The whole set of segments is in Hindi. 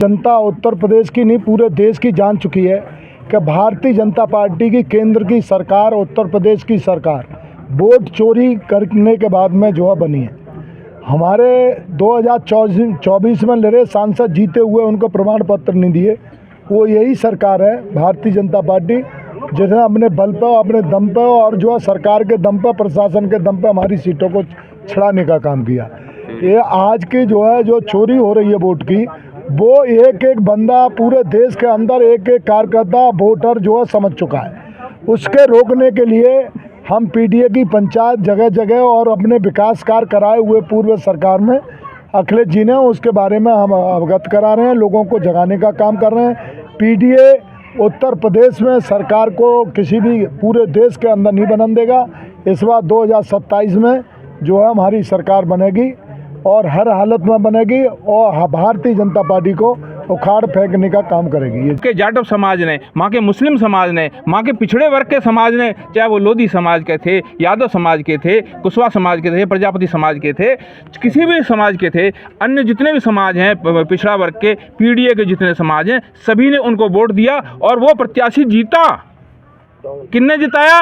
जनता उत्तर प्रदेश की नहीं पूरे देश की जान चुकी है कि भारतीय जनता पार्टी की केंद्र की सरकार, उत्तर प्रदेश की सरकार वोट चोरी करने के बाद में जो है बनी है। हमारे 2024 में लड़े सांसद जीते हुए उनको प्रमाण पत्र नहीं दिए। वो यही सरकार है भारतीय जनता पार्टी, जिसने अपने बल पर, अपने दम पर और जो है सरकार के दम पर, प्रशासन के दम पर हमारी सीटों को छड़ाने का काम किया। ये आज की जो है जो चोरी हो रही है वोट की, वो एक एक बंदा पूरे देश के अंदर, एक एक कार्यकर्ता, वोटर जो है समझ चुका है। उसके रोकने के लिए हम पीडीए की पंचायत जगह जगह और अपने विकास कार्य कराए हुए पूर्व सरकार में अखिलेश जी ने, उसके बारे में हम अवगत करा रहे हैं, लोगों को जगाने का काम कर रहे हैं। पीडीए उत्तर प्रदेश में सरकार को किसी भी पूरे देश के अंदर नहीं बनने देगा। इस बार 2027 में जो है हमारी सरकार बनेगी और हर हालत में बनेगी और भारतीय जनता पार्टी को उखाड़ फेंकने का काम करेगी। के जाटव समाज ने, माँ के मुस्लिम समाज ने, माँ के पिछड़े वर्ग के समाज ने, चाहे वो लोधी समाज के थे, यादव समाज के थे, कुशवाहा समाज के थे, प्रजापति समाज के थे, किसी भी समाज के थे, अन्य जितने भी समाज हैं पिछड़ा वर्ग के, पीडीए के जितने समाज हैं, सभी ने उनको वोट दिया और वो प्रत्याशी जीता। किसने जिताया?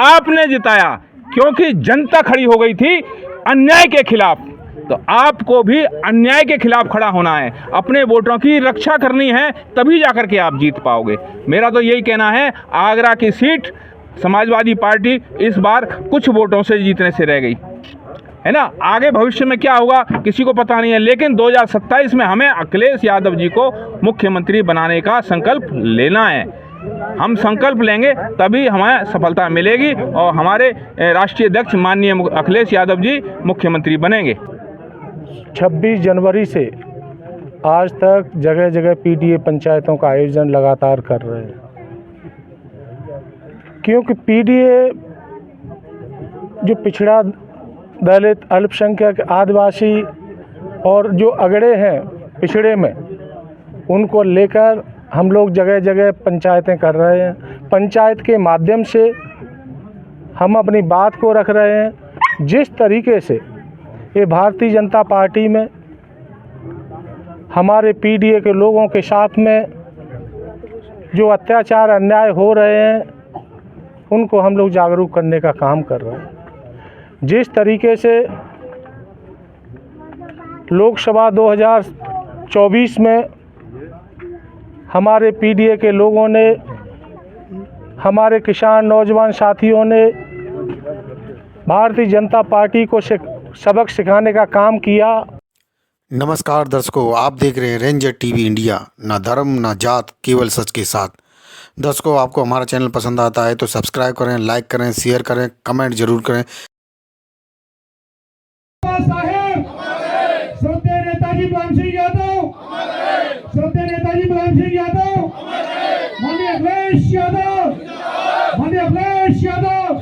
आपने जिताया, क्योंकि जनता खड़ी हो गई थी अन्याय के खिलाफ। तो आपको भी अन्याय के खिलाफ खड़ा होना है, अपने वोटरों की रक्षा करनी है, तभी जाकर के आप जीत पाओगे। मेरा तो यही कहना है। आगरा की सीट समाजवादी पार्टी इस बार कुछ वोटों से जीतने से रह गई है ना। आगे भविष्य में क्या होगा किसी को पता नहीं है, लेकिन 2027 में हमें अखिलेश यादव जी को मुख्यमंत्री बनाने का संकल्प लेना है। हम संकल्प लेंगे तभी हमें सफलता मिलेगी और हमारे राष्ट्रीय अध्यक्ष माननीय अखिलेश यादव जी मुख्यमंत्री बनेंगे। 26 जनवरी से आज तक जगह जगह पीडीए पंचायतों का आयोजन लगातार कर रहे हैं, क्योंकि पीडीए जो पिछड़ा, दलित, अल्पसंख्यक, आदिवासी और जो अगड़े हैं पिछड़े में, उनको लेकर हम लोग जगह जगह पंचायतें कर रहे हैं। पंचायत के माध्यम से हम अपनी बात को रख रहे हैं। जिस तरीके से ये भारतीय जनता पार्टी में हमारे पीडीए के लोगों के साथ में जो अत्याचार, अन्याय हो रहे हैं, उनको हम लोग जागरूक करने का काम कर रहे हैं। जिस तरीके से लोकसभा 2024 में हमारे पीडीए के लोगों ने, हमारे किसान नौजवान साथियों ने भारतीय जनता पार्टी को सबक सिखाने का काम किया। नमस्कार दर्शकों, आप देख रहे हैं रेंजर टीवी इंडिया। ना धर्म ना जात, केवल सच के साथ। दर्शकों, आपको हमारा चैनल पसंद आता है तो सब्सक्राइब करें, लाइक करें, शेयर करें, कमेंट जरूर करें। श्रद्धेय नेताजी मुलायम सिंह यादव, श्रद्धेय नेताजी मुलायम सिंह यादव, माननीय अखिलेश यादव, माननीय अखिलेश यादव,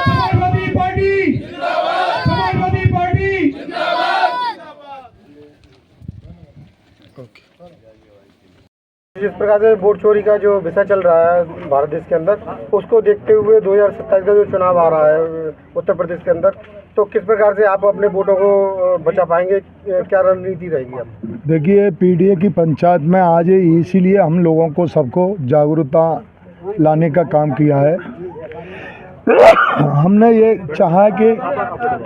समाजवादी पार्टी, समाजवादी पार्टी जिंदाबाद। जिस प्रकार से वोट चोरी का जो विषय चल रहा है भारत देश के अंदर, उसको देखते हुए 2027 का जो चुनाव आ रहा है उत्तर प्रदेश के अंदर, तो किस प्रकार से आप अपने वोटों को बचा पाएंगे? क्या रणनीति रहेगी आप? देखिए, पीडीए की पंचायत में आज इसीलिए हम लोगों को सबको जागरूकता लाने का काम किया है। हमने ये चाहा कि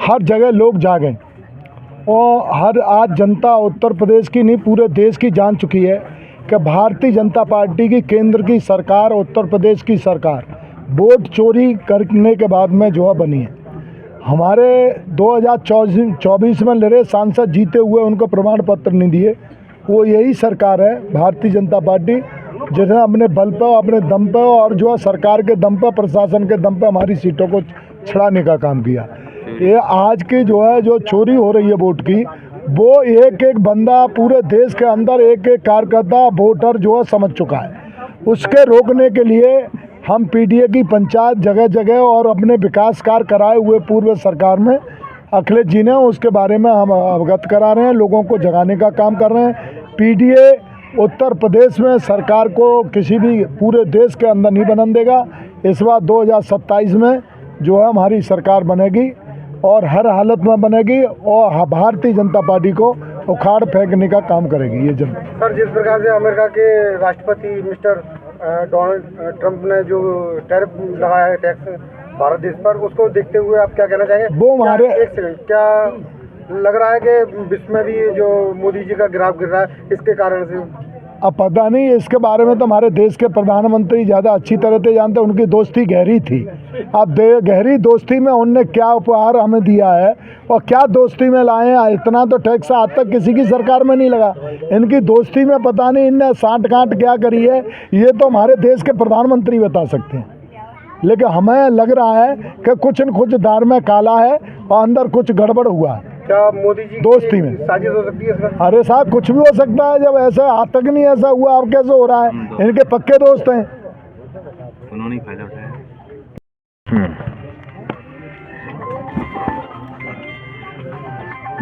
हर जगह लोग जागें और आज जनता उत्तर प्रदेश की नहीं पूरे देश की जान चुकी है कि भारतीय जनता पार्टी की केंद्र की सरकार, उत्तर प्रदेश की सरकार वोट चोरी करने के बाद में जो है बनी है। हमारे 2024 में लड़े सांसद जीते हुए उनको प्रमाण पत्र नहीं दिए। वो यही सरकार है भारतीय जनता पार्टी, जिसने अपने बल पर, अपने दम पर और जो है सरकार के दम पर, प्रशासन के दम पर हमारी सीटों को छड़ाने का काम किया। ये आज की जो है जो चोरी हो रही है वोट की, वो एक एक बंदा पूरे देश के अंदर, एक एक कार्यकर्ता, वोटर जो है समझ चुका है। उसके रोकने के लिए हम पीडीए की पंचायत जगह जगह और अपने विकास कार्य कराए हुए पूर्व सरकार में अखिलेश जी ने, उसके बारे में हम अवगत करा रहे हैं, लोगों को जगाने का काम कर रहे हैं। पीडीए उत्तर प्रदेश में सरकार को किसी भी पूरे देश के अंदर नहीं बनने देगा। इस बार 2027 में जो है हमारी सरकार बनेगी और हर हालत में बनेगी और भारतीय जनता पार्टी को उखाड़ फेंकने का काम करेगी ये जनता। सर, जिस प्रकार से अमेरिका के राष्ट्रपति मिस्टर डोनाल्ड ट्रंप ने जो टैरिफ लगाया है, टैक्स भारत देश पर, उसको देखते हुए आप क्या कहना चाहेंगे? वो हमारे एक सेकंड, क्या लग रहा है कि विश्व में भी जो मोदी जी का ग्राफ गिर रहा है इसके कारण से? अब पता नहीं, इसके बारे में तो हमारे देश के प्रधानमंत्री ज़्यादा अच्छी तरह से जानते। उनकी दोस्ती गहरी थी। अब गहरी दोस्ती में उनने क्या उपहार हमें दिया है और क्या दोस्ती में लाए हैं, इतना तो टैक्स आज तक किसी की सरकार में नहीं लगा। इनकी दोस्ती में पता नहीं इनने साठ गांठ क्या करी है, ये तो हमारे देश के प्रधानमंत्री बता सकते हैं। लेकिन हमें लग रहा है कि कुछ न कुछ दार में काला है और अंदर कुछ गड़बड़ हुआ है। क्या मोदी जी दोस्ती में साजिश हो सकती है सर? अरे साहब, कुछ भी हो सकता है। जब ऐसा आज तक नहीं ऐसा हुआ, अब कैसे हो रहा है? इनके पक्के दोस्त हैं। उन्होंने फायदा उठाया।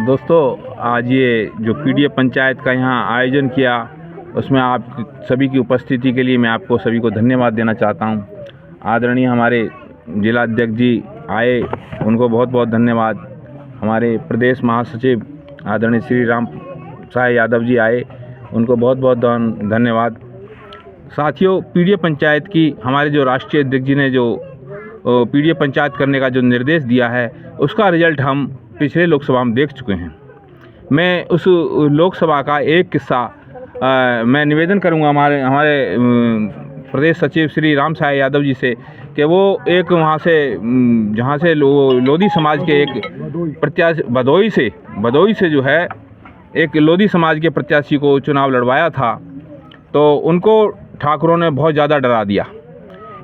दोस्तों, आज ये जो पीडीए पंचायत का यहाँ आयोजन किया, उसमें आप सभी की उपस्थिति के लिए मैं आपको सभी को धन्यवाद देना चाहता हूँ। आदरणीय हमारे जिला अध्यक्ष जी आए, उनको बहुत बहुत धन्यवाद। हमारे प्रदेश महासचिव आदरणीय श्री राम साय यादव जी आए, उनको बहुत बहुत धन्यवाद। साथियों, पीडीए पंचायत की हमारे जो राष्ट्रीय अध्यक्ष जी ने जो पीडीए पंचायत करने का जो निर्देश दिया है, उसका रिजल्ट हम पिछले लोकसभा में देख चुके हैं। मैं उस लोकसभा का एक किस्सा मैं निवेदन करूंगा हमारे प्रदेश सचिव श्री राम साय यादव जी से कि वो एक वहाँ से जहाँ से लोधी समाज के एक प्रत्याशी भदोई से जो है एक लोधी समाज के प्रत्याशी को चुनाव लड़वाया था, तो उनको ठाकुरों ने बहुत ज़्यादा डरा दिया।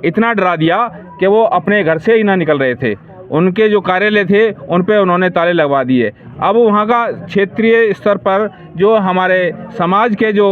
इतना डरा दिया कि वो अपने घर से ही ना निकल रहे थे। उनके जो कार्यालय थे उन पे उन्होंने ताले लगवा दिए। अब वहाँ का क्षेत्रीय स्तर पर जो हमारे समाज के जो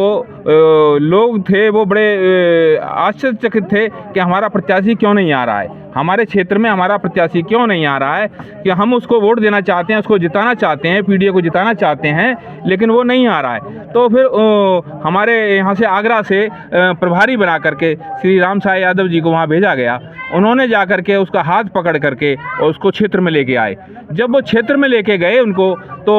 लोग थे वो बड़े आश्चर्यचकित थे कि हमारा प्रत्याशी क्यों नहीं आ रहा है, हमारे क्षेत्र में हमारा प्रत्याशी क्यों नहीं आ रहा है, कि हम उसको वोट देना चाहते हैं, उसको जिताना चाहते हैं, पीडीए को जिताना चाहते हैं, लेकिन वो नहीं आ रहा है। तो फिर हमारे यहाँ से आगरा से प्रभारी बना करके श्री राम साय यादव जी को वहाँ भेजा गया। उन्होंने जा करके उसका हाथ पकड़ करके और उसको क्षेत्र में लेके आए। जब वो क्षेत्र में लेके गए उनको, तो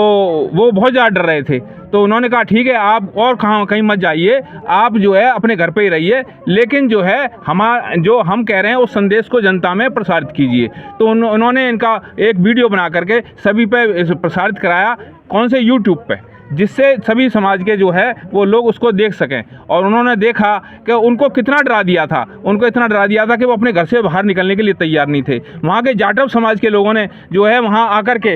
वो बहुत ज़्यादा डर रहे थे। तो उन्होंने कहा ठीक है, आप और कहीं मत जाइए, आप जो है अपने घर पे ही रहिए, लेकिन जो है जो हम कह रहे हैं उस संदेश को जनता में प्रसारित कीजिए। तो उन्होंने इनका एक वीडियो बना करके सभी पे प्रसारित कराया। कौन से? यूट्यूब पे, जिससे सभी समाज के जो है वो लोग उसको देख सकें। और उन्होंने देखा कि उनको कितना डरा दिया था। उनको इतना डरा दिया था कि वो अपने घर से बाहर निकलने के लिए तैयार नहीं थे। वहाँ के जाटव समाज के लोगों ने जो है वहाँ आकर के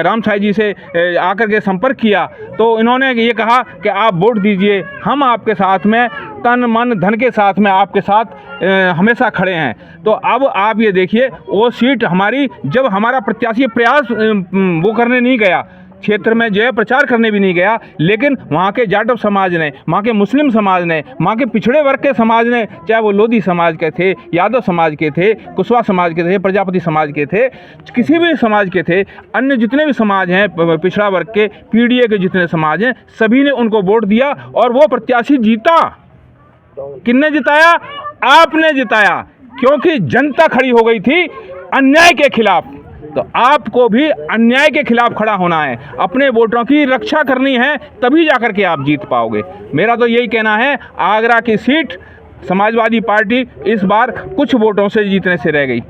राम साई जी से आकर के संपर्क किया। तो इन्होंने ये कहा कि आप वोट दीजिए, हम आपके साथ में तन मन धन के साथ में आपके साथ हमेशा खड़े हैं। तो अब आप ये देखिए, वो सीट हमारी, जब हमारा प्रत्याशी प्रयास वो करने नहीं गया, क्षेत्र में जो है प्रचार करने भी नहीं गया, लेकिन वहाँ के जाटव समाज ने, वहाँ के मुस्लिम समाज ने, वहाँ के पिछड़े वर्ग के समाज ने, चाहे वो लोधी समाज के थे, यादव समाज के थे, कुशवाहा समाज के थे, प्रजापति समाज के थे, किसी भी समाज के थे, अन्य जितने भी समाज हैं पिछड़ा वर्ग के, पीडीए के जितने समाज हैं, सभी ने उनको वोट दिया और वो प्रत्याशी जीता। किसने जिताया? आपने जिताया, क्योंकि जनता खड़ी हो गई थी अन्याय के खिलाफ। तो आपको भी अन्याय के खिलाफ खड़ा होना है, अपने वोटों की रक्षा करनी है, तभी जाकर के आप जीत पाओगे। मेरा तो यही कहना है, आगरा की सीट समाजवादी पार्टी इस बार कुछ वोटों से जीतने से रह गई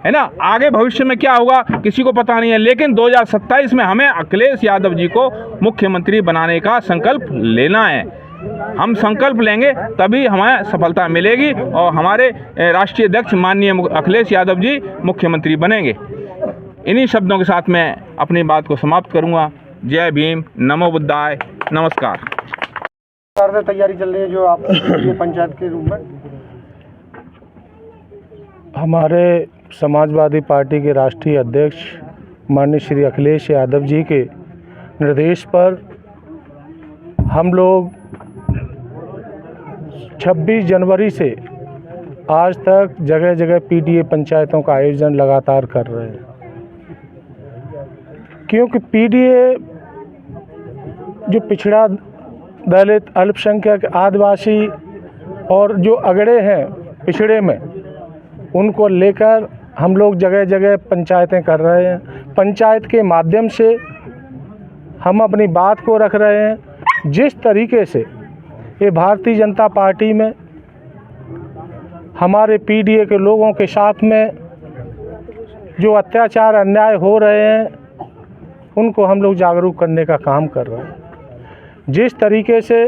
है ना। आगे भविष्य में क्या होगा किसी को पता नहीं है, लेकिन 2027 में हमें अखिलेश यादव जी को मुख्यमंत्री बनाने का संकल्प लेना है। हम संकल्प लेंगे तभी हमें सफलता मिलेगी और हमारे राष्ट्रीय अध्यक्ष माननीय अखिलेश यादव जी मुख्यमंत्री बनेंगे। इन्हीं शब्दों के साथ मैं अपनी बात को समाप्त करूंगा। जय भीम, नमो बुद्धाय, नमस्कार। से तैयारी चल रही है जो आप ये पंचायत के रूप में? हमारे समाजवादी पार्टी के राष्ट्रीय अध्यक्ष माननीय श्री अखिलेश यादव जी के निर्देश पर हम लोग 26 जनवरी से आज तक जगह जगह पीडीए पंचायतों का आयोजन लगातार कर रहे हैं, क्योंकि पीडीए जो पिछड़ा, दलित, अल्पसंख्यक, आदिवासी और जो अगड़े हैं पिछड़े में, उनको लेकर हम लोग जगह जगह पंचायतें कर रहे हैं। पंचायत के माध्यम से हम अपनी बात को रख रहे हैं। जिस तरीके से ये भारतीय जनता पार्टी में हमारे पीडीए के लोगों के साथ में जो अत्याचार अन्याय हो रहे हैं, उनको हम लोग जागरूक करने का काम कर रहे हैं। जिस तरीके से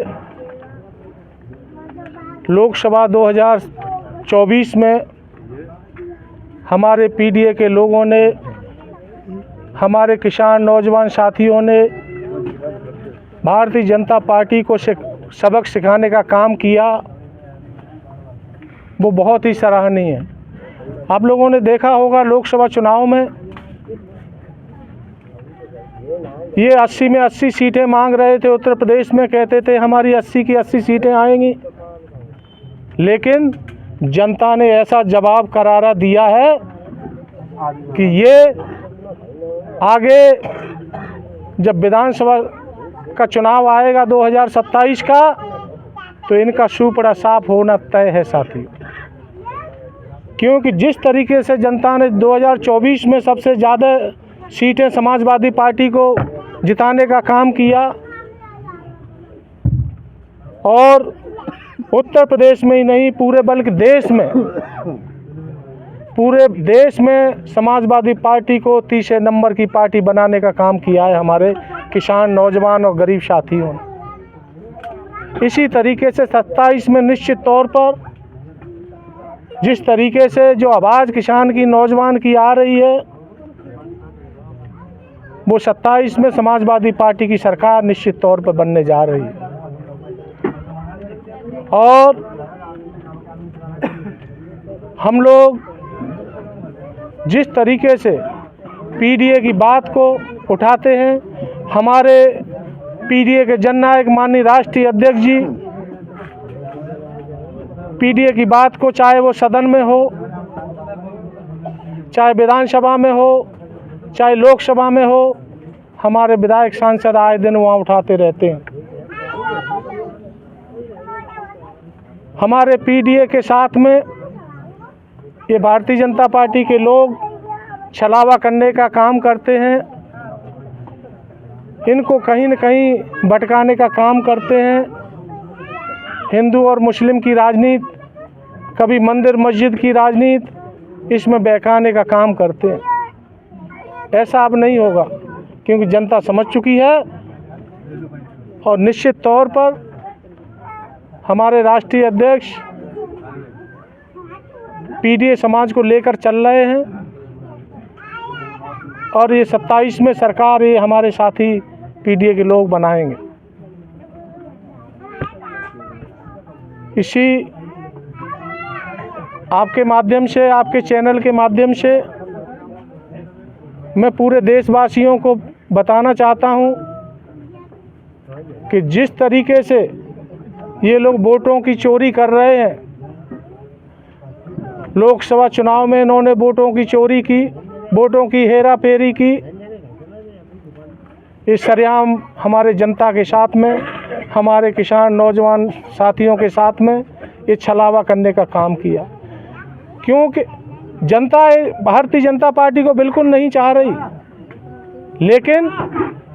लोकसभा 2024 में हमारे पीडीए के लोगों ने, हमारे किसान नौजवान साथियों ने भारतीय जनता पार्टी को सबक सिखाने का काम किया, वो बहुत ही सराहनीय है। आप लोगों ने देखा होगा लोकसभा चुनाव में ये 80 में 80 सीटें मांग रहे थे। उत्तर प्रदेश में कहते थे हमारी 80 की 80 सीटें आएंगी, लेकिन जनता ने ऐसा जवाब करारा दिया है कि ये आगे जब विधानसभा का चुनाव आएगा 2027 का, तो इनका सुपड़ा साफ होना तय है साथियों। क्योंकि जिस तरीके से जनता ने 2024 में सबसे ज़्यादा सीटें समाजवादी पार्टी को जिताने का काम किया, और उत्तर प्रदेश में ही नहीं पूरे बल्कि पूरे देश में समाजवादी पार्टी को तीसरे नंबर की पार्टी बनाने का काम किया है हमारे किसान नौजवान और गरीब साथियों ने। इसी तरीके से 27 में निश्चित तौर पर जिस तरीके से जो आवाज़ किसान की नौजवान की आ रही है, वो 27 में समाजवादी पार्टी की सरकार निश्चित तौर पर बनने जा रही है। और हम लोग जिस तरीके से पीडीए की बात को उठाते हैं, हमारे पीडीए के जननायक माननीय राष्ट्रीय अध्यक्ष जी पीडीए की बात को, चाहे वो सदन में हो, चाहे विधानसभा में हो, चाहे लोकसभा में हो, हमारे विधायक सांसद आए दिन वहाँ उठाते रहते हैं। हमारे पीडीए के साथ में ये भारतीय जनता पार्टी के लोग छलावा करने का काम करते हैं, इनको कहीं न कहीं भटकाने का काम करते हैं। हिंदू और मुस्लिम की राजनीति, कभी मंदिर मस्जिद की राजनीति, इसमें बहकाने का काम करते हैं। ऐसा अब नहीं होगा, क्योंकि जनता समझ चुकी है। और निश्चित तौर पर हमारे राष्ट्रीय अध्यक्ष पीडीए समाज को लेकर चल रहे हैं, और ये 27 में सरकार ये हमारे साथी पीडीए के लोग बनाएंगे। इसी आपके माध्यम से, आपके चैनल के माध्यम से मैं पूरे देशवासियों को बताना चाहता हूं कि जिस तरीके से ये लोग वोटों की चोरी कर रहे हैं, लोकसभा चुनाव में इन्होंने वोटों की चोरी की, वोटों की हेरा फेरी की, इस सरेआम हमारे जनता के साथ में, हमारे किसान नौजवान साथियों के साथ में ये छलावा करने का काम किया। क्योंकि जनता भारतीय जनता पार्टी को बिल्कुल नहीं चाह रही, लेकिन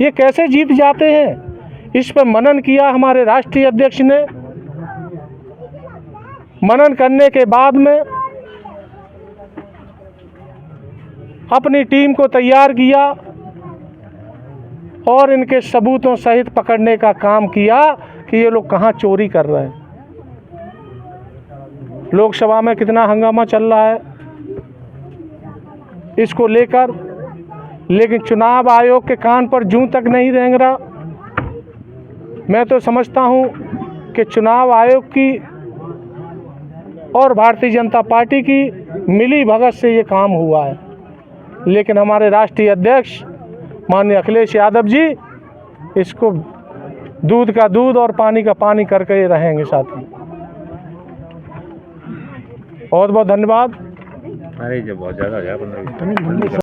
ये कैसे जीत जाते हैं, इस पर मनन किया हमारे राष्ट्रीय अध्यक्ष ने। मनन करने के बाद में अपनी टीम को तैयार किया और इनके सबूतों सहित पकड़ने का काम किया कि ये लोग कहाँ चोरी कर रहे हैं। लोकसभा में कितना हंगामा चल रहा है इसको लेकर, लेकिन चुनाव आयोग के कान पर जूं तक नहीं रेंग रहा। मैं तो समझता हूं कि चुनाव आयोग की और भारतीय जनता पार्टी की मिली भगत से ये काम हुआ है, लेकिन हमारे राष्ट्रीय अध्यक्ष माननीय अखिलेश यादव जी इसको दूध का दूध और पानी का पानी करके रहेंगे साथी। बहुत बहुत धन्यवाद। अरे जब बहुत ज़्यादा हो गया 15-20